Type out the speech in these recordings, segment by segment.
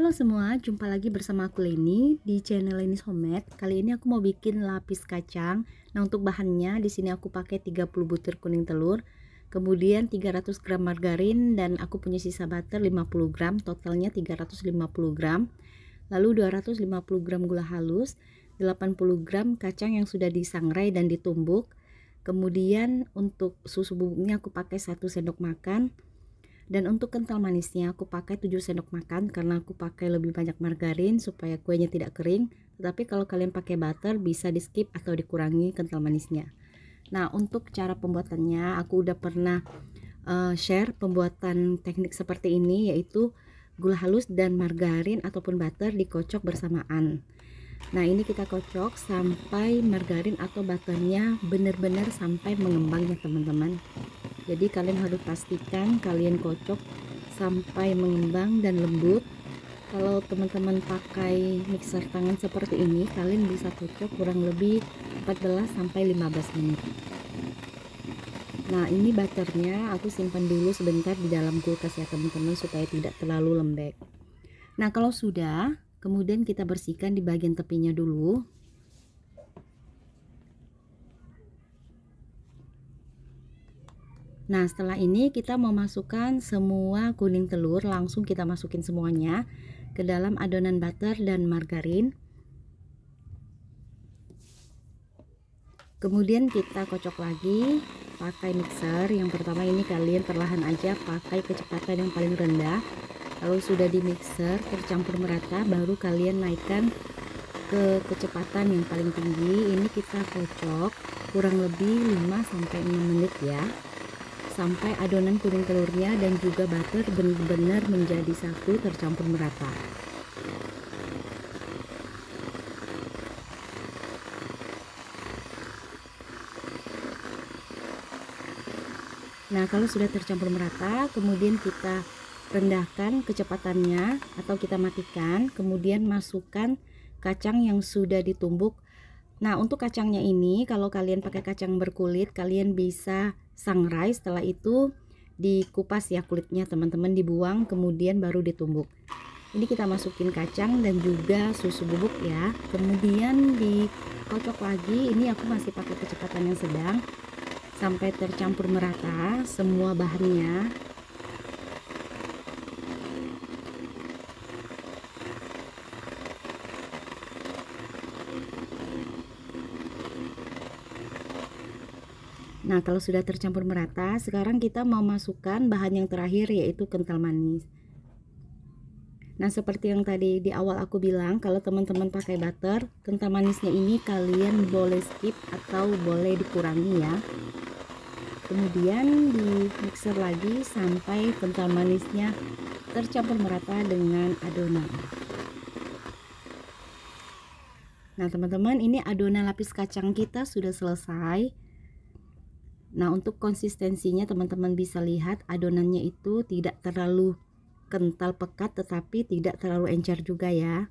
Halo semua, jumpa lagi bersama aku Leni di channel Leni's Homemade. Kali ini aku mau bikin lapis kacang. Nah, untuk bahannya di sini aku pakai 30 butir kuning telur, kemudian 300 gram margarin, dan aku punya sisa butter 50 gram, totalnya 350 gram. Lalu 250 gram gula halus, 80 gram kacang yang sudah disangrai dan ditumbuk. Kemudian untuk susu bubuknya aku pakai 1 sendok makan. Dan untuk kental manisnya aku pakai 7 sendok makan karena aku pakai lebih banyak margarin supaya kuenya tidak kering. Tetapi kalau kalian pakai butter bisa di skip atau dikurangi kental manisnya. Nah, untuk cara pembuatannya aku udah pernah share pembuatan teknik seperti ini, yaitu gula halus dan margarin ataupun butter dikocok bersamaan. Nah, ini kita kocok sampai margarin atau butternya benar-benar sampai mengembang ya teman-teman. Jadi kalian harus pastikan kalian kocok sampai mengembang dan lembut. Kalau teman-teman pakai mixer tangan seperti ini, kalian bisa kocok kurang lebih 14 sampai 15 menit. Nah, ini butternya aku simpan dulu sebentar di dalam kulkas ya teman-teman, supaya tidak terlalu lembek. Nah, kalau sudah, kemudian kita bersihkan di bagian tepinya dulu. Nah, setelah ini kita mau masukkan semua kuning telur, langsung kita masukin semuanya ke dalam adonan butter dan margarin. Kemudian kita kocok lagi pakai mixer. Yang pertama ini kalian perlahan aja, pakai kecepatan yang paling rendah. Kalau sudah di mixer tercampur merata, baru kalian naikkan ke kecepatan yang paling tinggi. Ini kita kocok kurang lebih 5 sampai 6 menit ya, sampai adonan kuning telurnya dan juga butter benar-benar menjadi satu, tercampur merata. Nah, kalau sudah tercampur merata, kemudian kita rendahkan kecepatannya atau kita matikan, kemudian masukkan kacang yang sudah ditumbuk. Nah, untuk kacangnya ini kalau kalian pakai kacang berkulit, kalian bisa sangrai, setelah itu dikupas ya kulitnya teman-teman, dibuang kemudian baru ditumbuk. Ini kita masukin kacang dan juga susu bubuk ya, kemudian dikocok lagi. Ini aku masih pakai kecepatan yang sedang sampai tercampur merata semua bahannya. Nah, kalau sudah tercampur merata, sekarang kita mau masukkan bahan yang terakhir, yaitu kental manis. Nah, seperti yang tadi di awal aku bilang, kalau teman-teman pakai butter, kental manisnya ini kalian boleh skip atau boleh dikurangi ya. Kemudian di mixer lagi sampai kental manisnya tercampur merata dengan adonan. Nah, teman-teman, ini adonan lapis kacang kita sudah selesai. Nah, untuk konsistensinya teman-teman bisa lihat adonannya itu tidak terlalu kental pekat, tetapi tidak terlalu encer juga ya.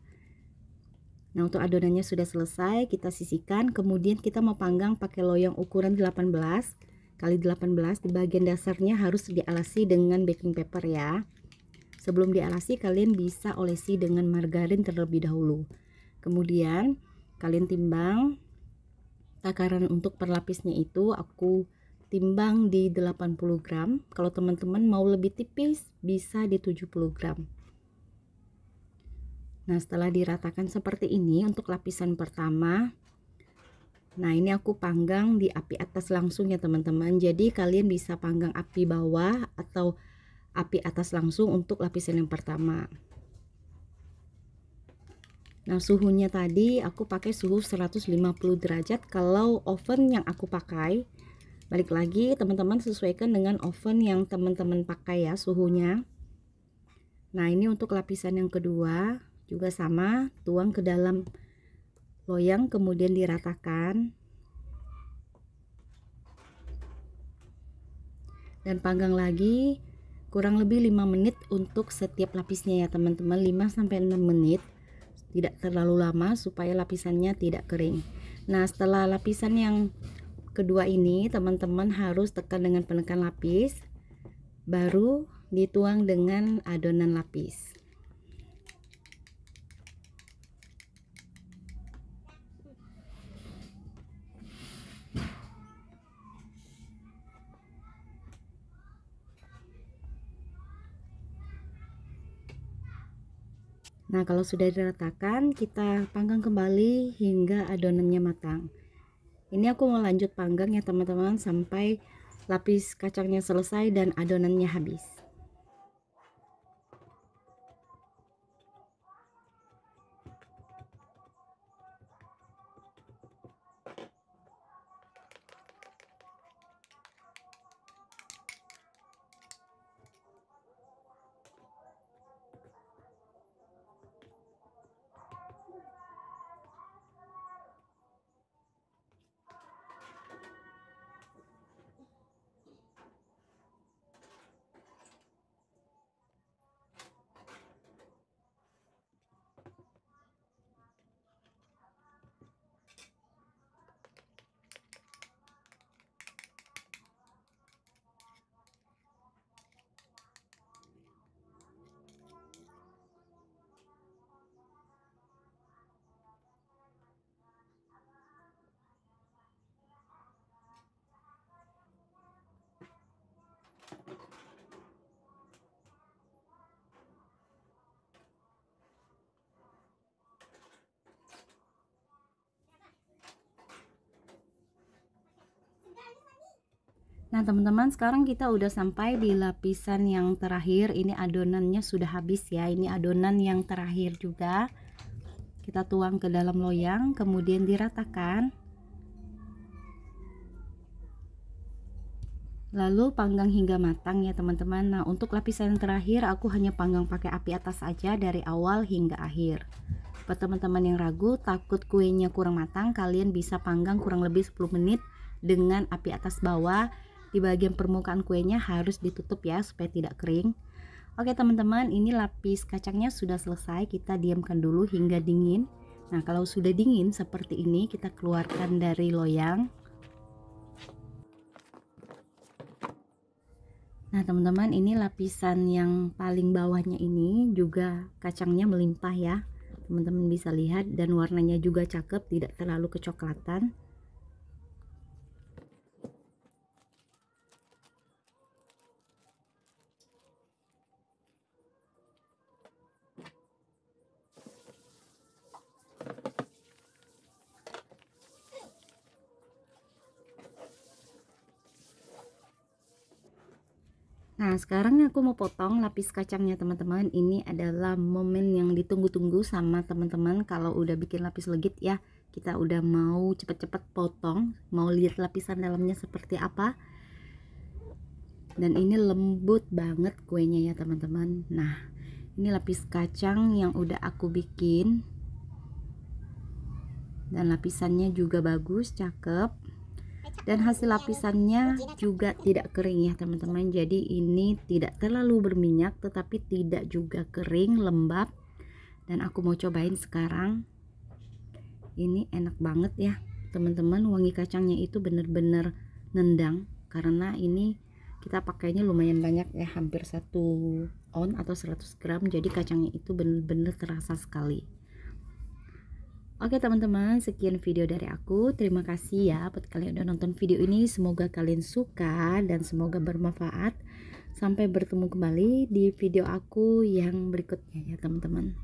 Nah, untuk adonannya sudah selesai, kita sisihkan. Kemudian kita mau panggang pakai loyang ukuran 18 kali 18. Di bagian dasarnya harus dialasi dengan baking paper ya. Sebelum dialasi, kalian bisa olesi dengan margarin terlebih dahulu. Kemudian kalian timbang. Takaran untuk perlapisnya itu aku timbang di 80 gram. Kalau teman-teman mau lebih tipis bisa di 70 gram. Nah, setelah diratakan seperti ini untuk lapisan pertama. Nah, ini aku panggang di api atas langsung ya teman-teman. Jadi kalian bisa panggang api bawah atau api atas langsung untuk lapisan yang pertama. Nah, suhunya tadi aku pakai suhu 150 derajat kalau oven yang aku pakai. Balik lagi teman-teman, sesuaikan dengan oven yang teman-teman pakai ya suhunya. Nah, ini untuk lapisan yang kedua juga sama, tuang ke dalam loyang kemudian diratakan dan panggang lagi kurang lebih 5 menit untuk setiap lapisnya ya teman-teman, 5 sampai 6 menit, tidak terlalu lama supaya lapisannya tidak kering. Nah, setelah lapisan yang kedua ini teman-teman harus tekan dengan penekan lapis, baru dituang dengan adonan lapis. Nah, kalau sudah diratakan, kita panggang kembali hingga adonannya matang. Ini aku mau lanjut panggang ya teman-teman, sampai lapis kacangnya selesai dan adonannya habis. Nah teman-teman, sekarang kita udah sampai di lapisan yang terakhir. Ini adonannya sudah habis ya, ini adonan yang terakhir juga. Kita tuang ke dalam loyang, kemudian diratakan, lalu panggang hingga matang ya teman-teman. Nah untuk lapisan yang terakhir aku hanya panggang pakai api atas saja dari awal hingga akhir. Buat teman-teman yang ragu takut kuenya kurang matang, kalian bisa panggang kurang lebih 10 menit dengan api atas bawah. Di bagian permukaan kuenya harus ditutup ya supaya tidak kering. Oke teman-teman, ini lapis kacangnya sudah selesai, kita diamkan dulu hingga dingin. Nah kalau sudah dingin seperti ini, kita keluarkan dari loyang. Nah teman-teman, ini lapisan yang paling bawahnya ini juga kacangnya melimpah ya, teman-teman bisa lihat, dan warnanya juga cakep, tidak terlalu kecoklatan. Nah sekarang aku mau potong lapis kacangnya teman-teman. Ini adalah momen yang ditunggu-tunggu sama teman-teman. Kalau udah bikin lapis legit ya, kita udah mau cepet-cepet potong, mau lihat lapisan dalamnya seperti apa. Dan ini lembut banget kuenya ya teman-teman. Nah ini lapis kacang yang udah aku bikin, dan lapisannya juga bagus, cakep. Dan hasil lapisannya juga tidak kering ya teman-teman. Jadi ini tidak terlalu berminyak tetapi tidak juga kering, lembab. Dan aku mau cobain sekarang. Ini enak banget ya teman-teman, wangi kacangnya itu bener-bener nendang, karena ini kita pakainya lumayan banyak ya, hampir 1 on atau 100 gram, jadi kacangnya itu bener-bener terasa sekali. Oke teman-teman, sekian video dari aku. Terima kasih ya buat kalian udah nonton video ini. Semoga kalian suka dan semoga bermanfaat. Sampai bertemu kembali di video aku yang berikutnya ya teman-teman.